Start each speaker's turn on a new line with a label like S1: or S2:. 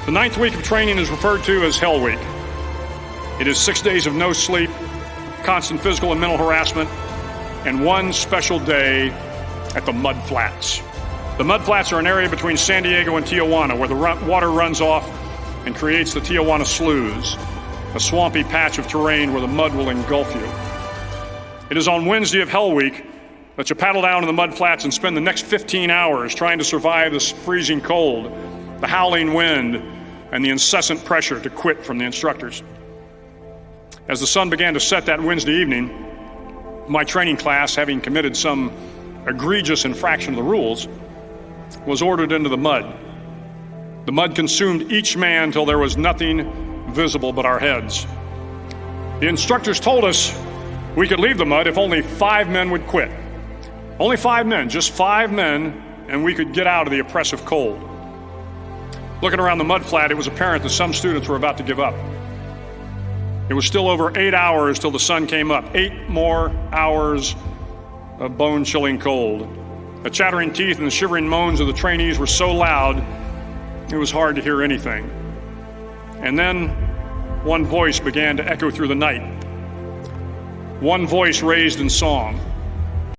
S1: The 9th week of training is referred to as Hell Week. It is 6 days of no sleep, constant physical and mental harassment, and one special day at the Mud Flats. The Mud Flats are an area between San Diego and Tijuana where the water runs off and creates the Tijuana Sloughs, a swampy patch of terrain where the mud will engulf you. It is on Wednesday of Hell Week that you paddle down to the Mud Flats and spend the next 15 hours trying to survive this freezing cold, the howling wind, and the incessant pressure to quit from the instructors. As the sun began to set that Wednesday evening, my training class, having committed some egregious infraction of the rules, was ordered into the mud. The mud consumed each man till there was nothing visible but our heads. The instructors told us we could leave the mud if only 5 men would quit. Only 5 men, just 5 men, and we could get out of the oppressive cold. Looking around the mud flat, it was apparent that some students were about to give up. It was still over 8 hours till the sun came up. 8 more hours of bone-chilling cold. The chattering teeth and the shivering moans of the trainees were so loud, it was hard to hear anything. And then one voice began to echo through the night. One voice raised in song.